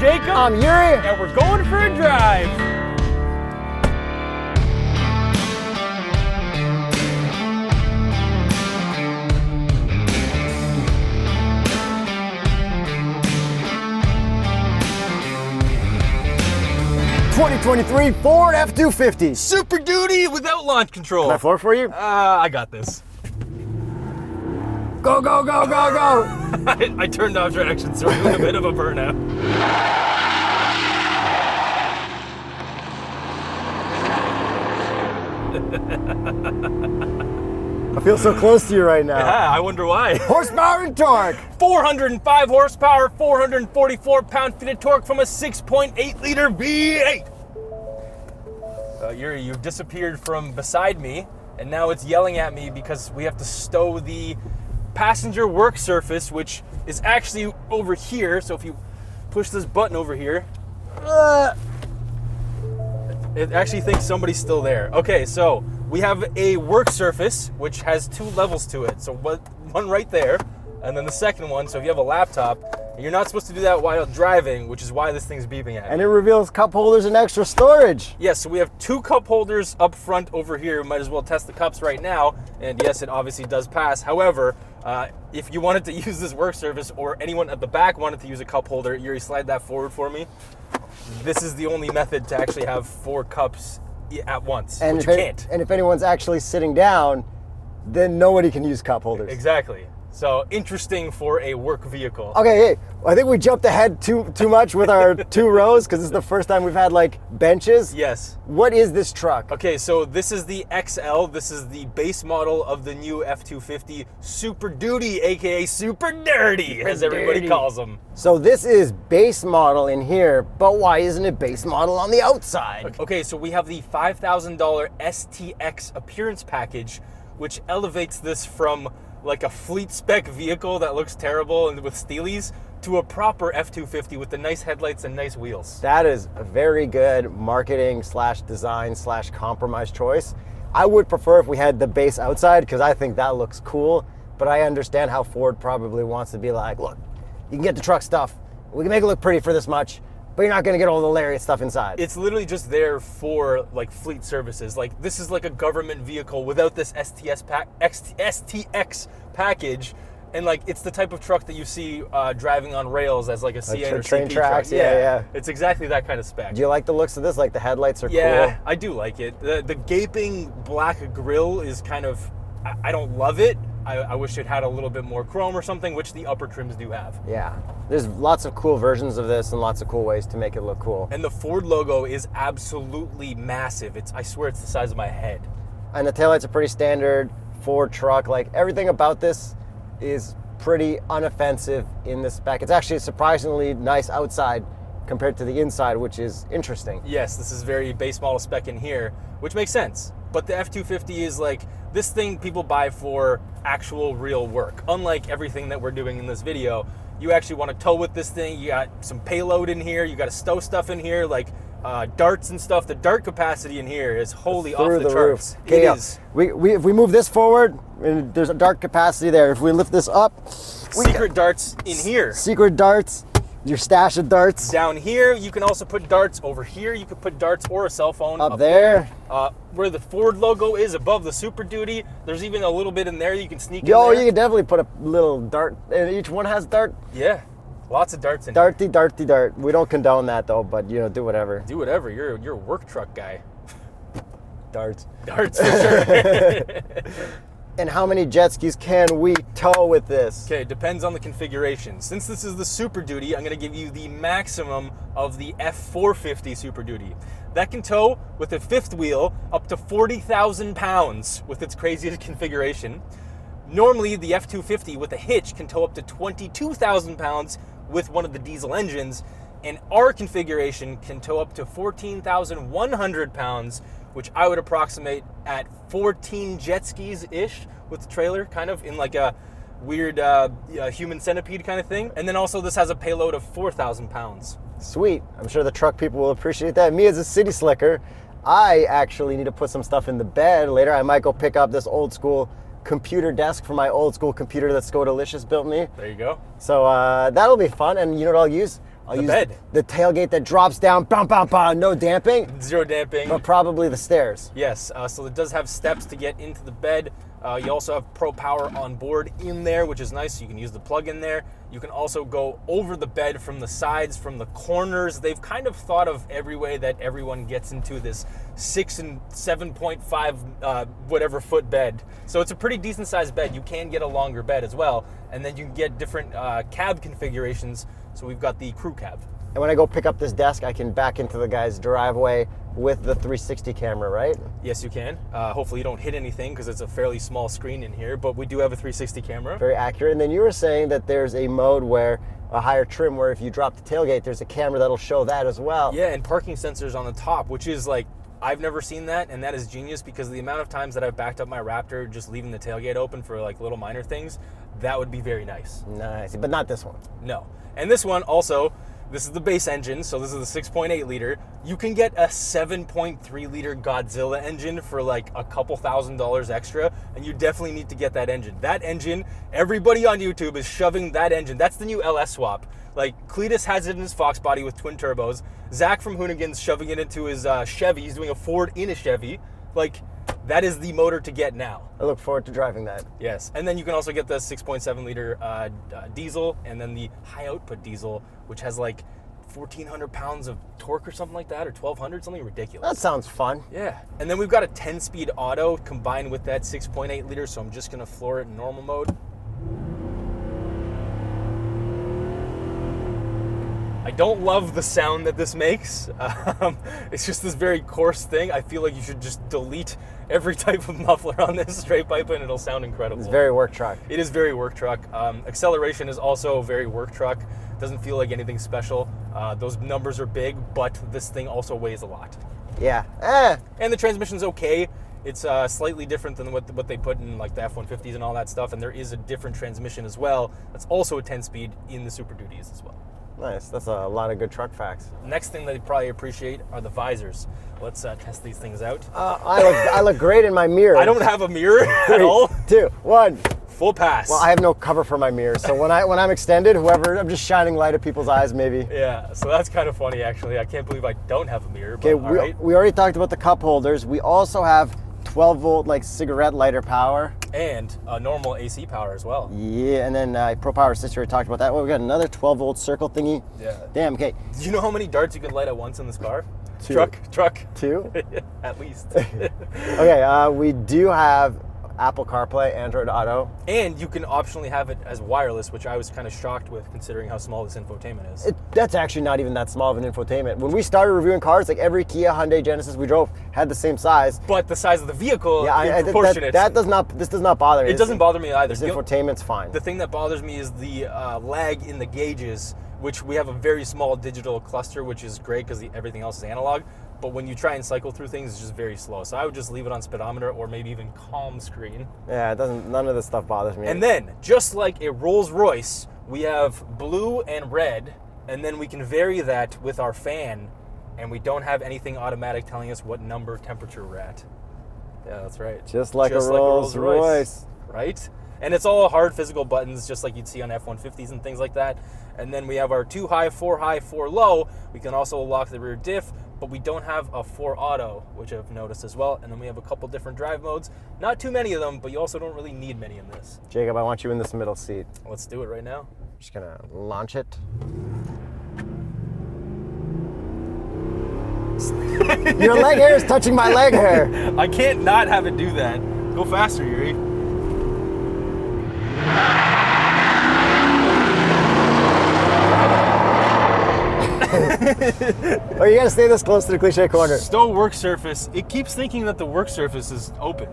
Jacob. I'm Yuri. And we're going for a drive. '23 Ford F-250. Super Duty without launch control. Can I floor for you? I got this. Go, go, go, go, go. I turned off traction, so we're doing a bit of a burnout. I feel so close to you right now. Yeah, I wonder why. Horsepower and torque. 405 horsepower, 444 pound-feet of torque from a 6.8 liter V8. Yuri, you've disappeared from beside me, and now it's yelling at me because we have to stow the passenger work surface, which is actually over here. So if you push this button over here, it actually thinks somebody's still there. Okay, so we have a work surface which has 2 levels to it. So one right there, and then the second one. So if you have a laptop, and you're not supposed to do that while driving, which is why this thing's beeping at me. And it reveals cup holders and extra storage. Yes, so we have 2 cup holders up front over here. Might as well test the cups right now. And yes, it obviously does pass. However, if you wanted to use this work surface, or anyone at the back wanted to use a cup holder, Yuri, slide that forward for me. This is the only method to actually have 4 cups at once, and which you can't. And if anyone's actually sitting down, then nobody can use cup holders. Exactly. So interesting for a work vehicle. Okay, hey, I think we jumped ahead too much with our 2 rows because this is the first time we've had like benches. Yes. What is this truck? Okay, so this is the XL. This is the base model of the new F250 Super Duty, aka Super Dirty, as everybody calls them. So this is base model in here, but why isn't it base model on the outside? Okay, so we have the $5,000 STX appearance package, which elevates this from like a fleet spec vehicle that looks terrible and with steelies to a proper F250 with the nice headlights and nice wheels. That is a very good marketing / design / compromise choice. I would prefer if we had the base outside because I think that looks cool, but I understand how Ford probably wants to be like, look, you can get the truck stuff, we can make it look pretty for this much, but you're not gonna get all the lariat stuff inside. It's literally just there for like fleet services. Like this is like a government vehicle without this STX package, and like it's the type of truck that you see driving on rails as like a CN or train CP tracks. truck. Yeah. It's exactly that kind of spec. Do you like the looks of this? Like the headlights are cool. Yeah, I do like it. The gaping black grille is kind of, I don't love it. I wish it had a little bit more chrome or something, which the upper trims do have. Yeah, there's lots of cool versions of this and lots of cool ways to make it look cool. And the Ford logo is absolutely massive. I swear it's the size of my head. And the taillights are pretty standard Ford truck. Like everything about this is pretty unoffensive in the spec. It's actually surprisingly nice outside compared to the inside, which is interesting. Yes, this is very base model spec in here, which makes sense. But the F250 is like, this thing people buy for actual real work. Unlike everything that we're doing in this video, you actually want to tow with this thing. You got some payload in here, you got to stow stuff in here, like darts and stuff. The dart capacity in here is wholly off the charts. Okay, it is. If we move this forward, and there's a dart capacity there. If we lift this up, secret darts in here. Secret darts. Your stash of darts. Down here, you can also put darts. Over here, you can put darts or a cell phone. Up there. Where the Ford logo is above the Super Duty, there's even a little bit in there you can sneak in Yo, there. you can definitely put a little dart, and each one has dart. Yeah, lots of darts in Darty, here. darty, dart. We don't condone that though, but you know, do whatever. Do whatever, you're a work truck guy. Darts. Darts for sure. And how many jet skis can we tow with this? Okay, it depends on the configuration. Since this is the Super Duty, I'm gonna give you the maximum of the F450 Super Duty. That can tow with a 5th wheel up to 40,000 pounds with its craziest configuration. Normally, the F250 with a hitch can tow up to 22,000 pounds with one of the diesel engines, and our configuration can tow up to 14,100 pounds, which I would approximate at 14 jet skis-ish with the trailer, kind of in like a weird human centipede kind of thing. And then also this has a payload of 4,000 pounds. Sweet. I'm sure the truck people will appreciate that. Me as a city slicker, I actually need to put some stuff in the bed later. I might go pick up this old school computer desk from my old school computer that Skodalicious built me. There you go. So that'll be fun. And you know what I'll use? I'll The use bed. the tailgate that drops down, bam, bam, bam, no damping, Zero damping. but probably the stairs. Yes, so it does have steps to get into the bed. You also have Pro Power on board in there, which is nice. So you can use the plug in there. You can also go over the bed from the sides, from the corners. They've kind of thought of every way that everyone gets into this 6 and 7.5 whatever foot bed. So it's a pretty decent sized bed. You can get a longer bed as well. And then you can get different cab configurations. So we've got the crew cab. And when I go pick up this desk, I can back into the guy's driveway with the 360 camera, right? Yes, you can. Hopefully you don't hit anything because it's a fairly small screen in here, but we do have a 360 camera. Very accurate. And then you were saying that there's a mode where a higher trim where if you drop the tailgate, there's a camera that'll show that as well. Yeah, and parking sensors on the top, which is like, I've never seen that, and that is genius because the amount of times that I've backed up my Raptor just leaving the tailgate open for like little minor things, that would be very nice. Nice, but not this one. No. And this one also, this is the base engine, so this is the 6.8 liter. You can get a 7.3 liter Godzilla engine for like a couple $1,000s extra, and you definitely need to get that engine. That engine, everybody on YouTube is shoving that engine. That's the new LS swap. Like, Cletus has it in his Fox body with twin turbos. Zach from Hoonigan's shoving it into his Chevy. He's doing a Ford in a Chevy. Like, that is the motor to get now. I look forward to driving that. Yes, and then you can also get the 6.7 liter diesel, and then the high output diesel, which has like 1,400 pounds of torque or something like that, or 1,200, something ridiculous. That sounds fun. Yeah, and then we've got a 10-speed auto combined with that 6.8 liter, so I'm just gonna floor it in normal mode. I don't love the sound that this makes. It's just this very coarse thing. I feel like you should just delete every type of muffler on this straight pipe and it'll sound incredible. It's very work truck. It is very work truck. Acceleration is also very work truck. Doesn't feel like anything special. Those numbers are big, but this thing also weighs a lot. Yeah. And the transmission's okay. It's slightly different than what they put in like the F-150s and all that stuff, and there is a different transmission as well. That's also a 10-speed in the Super Duties as well. Nice. That's a lot of good truck facts. Next thing they probably appreciate are the visors. Let's test these things out. I look great in my mirror. I don't have a mirror at all. 3, 2, 1. Full pass. Well, I have no cover for my mirror, so when I'm extended, I'm just shining light at people's eyes, maybe. Yeah, so that's kind of funny, actually. I can't believe I don't have a mirror. Okay, But, all right. we already talked about the cup holders. We also have 12-volt like cigarette lighter power. And normal AC power as well. Yeah, and then Pro Power Sister got talked about that. Well, we got another 12-volt circle thingy. Yeah. Damn. Okay. Do you know how many darts you can light at once in this car? 2. Truck. 2. At least. Okay. We do have Apple CarPlay, Android Auto. And you can optionally have it as wireless, which I was kind of shocked with considering how small this infotainment is. That's actually not even that small of an infotainment. When we started reviewing cars, like every Kia, Hyundai, Genesis we drove had the same size. But the size of the vehicle Yeah, is proportionate. this does not bother me. It doesn't bother me either. This infotainment's fine. The thing that bothers me is the lag in the gauges, which we have a very small digital cluster, which is great because everything else is analog. But when you try and cycle through things, it's just very slow. So I would just leave it on speedometer or maybe even calm screen. Yeah, none of this stuff bothers me. And then, just like a Rolls Royce, we have blue and red, and then we can vary that with our fan, and we don't have anything automatic telling us what number temperature we're at. Yeah, that's right. Just like a Rolls Royce. Right? And it's all hard physical buttons, just like you'd see on F-150s and things like that. And then we have our 2 high, 4 low. We can also lock the rear diff, but we don't have a 4 auto, which I've noticed as well. And then we have a couple different drive modes. Not too many of them, but you also don't really need many in this. Jacob, I want you in this middle seat. Let's do it right now. Just gonna launch it. Your leg hair is touching my leg hair. I can't not have it do that. Go faster, Yuri. Oh, you gotta stay this close to the cliche corner. Stow work surface. It keeps thinking that the work surface is open.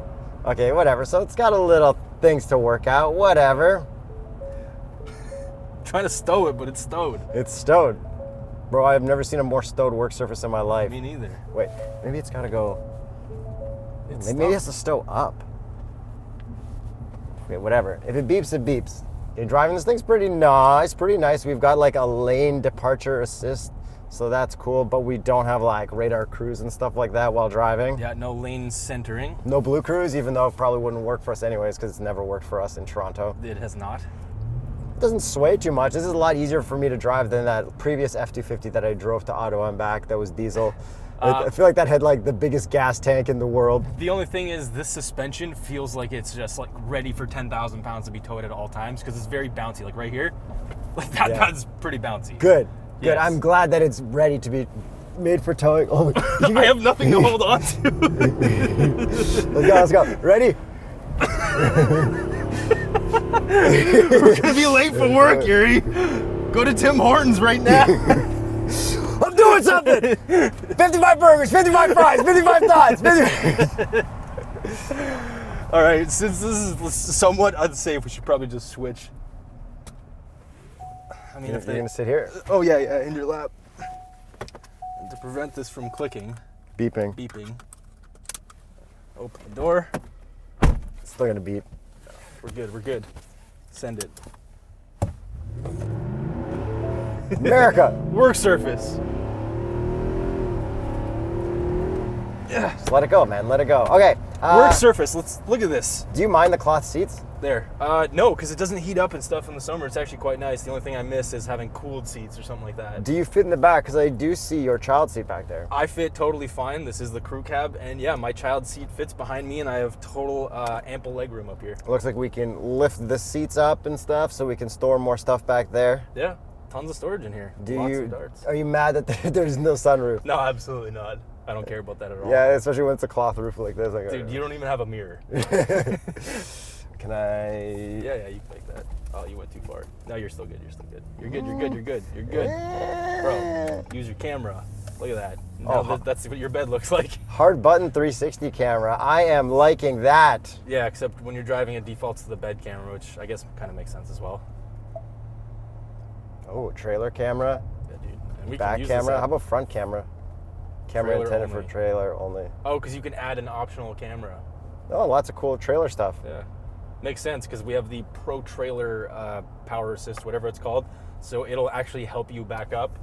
Okay, whatever. So it's got a little things to work out. Whatever. I'm trying to stow it, but it's stowed. It's stowed. Bro, I've never seen a more stowed work surface in my life. Me neither. Wait, maybe it's gotta go. It's Maybe it has to stow up. Okay, whatever. If it beeps, it beeps. Okay, driving this thing's pretty nice. We've got like a lane departure assist, so that's cool, but we don't have like radar cruise and stuff like that while driving. Yeah, no lane centering. No blue cruise, even though it probably wouldn't work for us anyways, because it's never worked for us in Toronto. It has not. doesn't sway too much. This is a lot easier for me to drive than that previous F250 that I drove to Ottawa and back that was diesel. I feel like that had like the biggest gas tank in the world. The only thing is this suspension feels like it's just like ready for 10,000 pounds to be towed at all times because it's very bouncy. Like right here, like that's pretty bouncy. Good. Yes. I'm glad that it's ready to be made for towing. Oh, I have nothing to hold on to. Let's go. Ready? We're gonna be late for work, Yuri. Go to Tim Hortons right now. I'm doing something. 55 burgers, 55 fries, 55 thoughts. 55... All right, since this is somewhat unsafe, we should probably just switch. I mean, You're gonna sit here. Oh yeah, in your lap. And to prevent this from clicking, beeping. Open the door. It's still gonna beep. We're good. Send it. America. Work surface. Yeah. Just let it go, man. Let it go. Okay. Work surface. Let's look at this. Do you mind the cloth seats? There. No, because it doesn't heat up and stuff in the summer. It's actually quite nice. The only thing I miss is having cooled seats or something like that. Do you fit in the back? Because I do see your child seat back there. I fit totally fine. This is the crew cab, and yeah, my child seat fits behind me, and I have total ample leg room up here. It looks like we can lift the seats up and stuff, so we can store more stuff back there. Yeah, tons of storage in here. Lots of darts. Are you mad that there's no sunroof? No, absolutely not. I don't care about that at all. Yeah, especially when it's a cloth roof like this. Dude, you don't even have a mirror. Can I? Yeah, you can make that. Oh, you went too far. No, you're still good. You're good. Bro, use your camera. Look at that. Now that's what your bed looks like. Hard button 360 camera. I am liking that. Yeah, except when you're driving, it defaults to the bed camera, which I guess kind of makes sense as well. Oh, trailer camera. Yeah, dude. And we back can use camera. How about front camera? Camera Trailer intended only. for trailer only. Oh, because you can add an optional camera. Oh, lots of cool trailer stuff. Yeah, makes sense because we have the Pro Trailer Power Assist, whatever it's called. So it'll actually help you back up.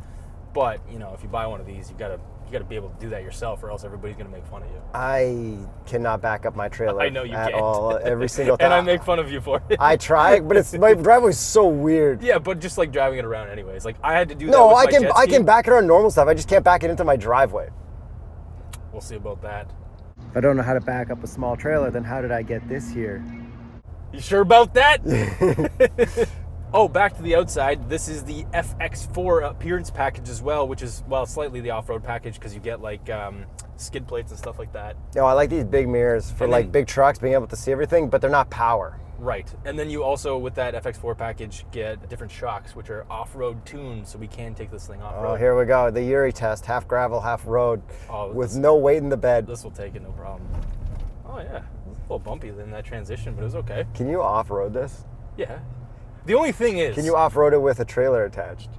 But you know, if you buy one of these, you gotta be able to do that yourself, or else everybody's gonna make fun of you. I cannot back up my trailer. I know you at can't. all. Every single time. And I make fun of you for it. I try, but my driveway's so weird. Yeah, but just like driving it around anyways. Like I had to do that. No, with I my can jet I ski. can back it on normal stuff. I just can't back it into my driveway. We'll see about that. If I don't know how to back up a small trailer, then how did I get this here? You sure about that? Oh, back to the outside. This is the FX4 appearance package as well, which is, well, slightly the off-road package because you get like skid plates and stuff like that. No, I like these big mirrors for like big trucks, being able to see everything, but they're not power. Right. And then you also, with that FX4 package, get different shocks, which are off-road tuned, so we can take this thing off-road. Oh, here we go. The Yuri test, half gravel, half road, with no weight in the bed. This will take it, no problem. Oh, yeah. It's a little bumpy in that transition, but it was okay. Can you off-road this? Yeah. The only thing is... Can you off-road it with a trailer attached?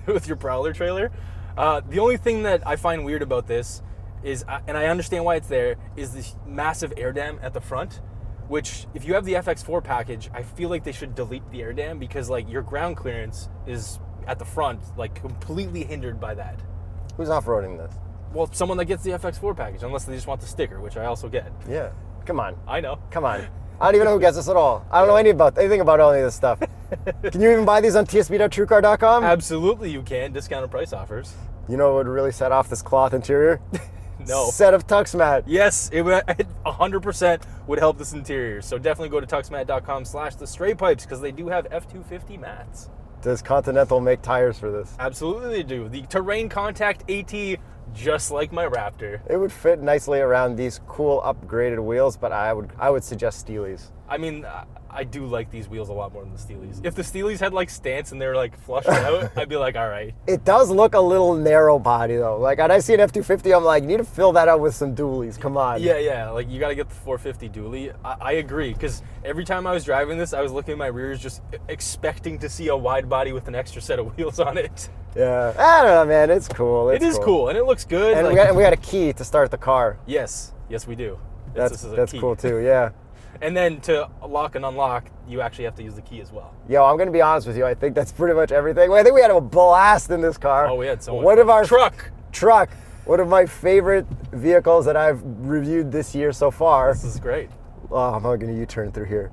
With your Prowler trailer? The only thing that I find weird about this is, and I understand why it's there, is this massive air dam at the front, which, if you have the FX4 package, I feel like they should delete the air dam because, like, your ground clearance is at the front, like, completely hindered by that. Who's off-roading this? Well, someone that gets the FX4 package, unless they just want the sticker, which I also get. Yeah. Come on. I know. Come on. I don't even know who gets this at all. I don't know anything about any of this stuff. Can you even buy these on tsb.truecar.com? Absolutely you can. Discounted price offers. You know what would really set off this cloth interior? No. Set of TuxMat. Yes, it 100% would help this interior. So definitely go to tuxmat.com/TheStraightPipes because they do have F250 mats. Does Continental make tires for this? Absolutely they do. The Terrain Contact AT, just like my Raptor. It would fit nicely around these cool upgraded wheels, but I would suggest Steelies. I mean, I do like these wheels a lot more than the Steelies. If the Steelies had like stance and they were like flushed out, I'd be like, all right. It does look a little narrow body though. Like when I see an F250, I'm like, you need to fill that out with some dualies. Come on. Yeah. Like you got to get the 450 dually. I agree because every time I was driving this, I was looking at my rears just expecting to see a wide body with an extra set of wheels on it. Yeah. I don't know, man. It's cool. It is cool and it looks good. And like, we got a key to start the car. Yes, we do. That's cool too. Yeah. And then to lock and unlock, you actually have to use the key as well. Yo, I'm going to be honest with you. I think that's pretty much everything. I think we had a blast in this car. Oh, we had so much fun. Truck. One of my favorite vehicles that I've reviewed this year so far. This is great. Oh, I'm not going to U-turn through here.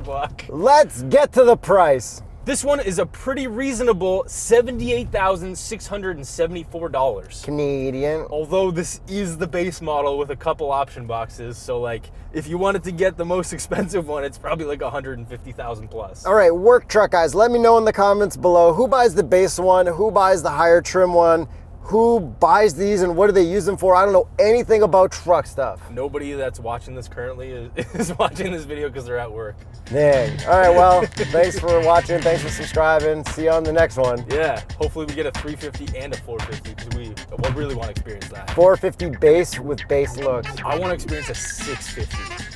buck. Let's get to the price. This one is a pretty reasonable $78,674. Canadian. Although this is the base model with a couple option boxes, so like if you wanted to get the most expensive one, it's probably like 150,000 plus. All right, work truck guys, let me know in the comments below who buys the base one, who buys the higher trim one, who buys these and what do they use them for? I don't know anything about truck stuff. Nobody that's watching this currently is watching this video because they're at work. Dang. All right, well, thanks for watching. Thanks for subscribing. See you on the next one. Yeah, hopefully we get a 350 and a 450 because we really want to experience that. 450 base with base looks. I want to experience a 650.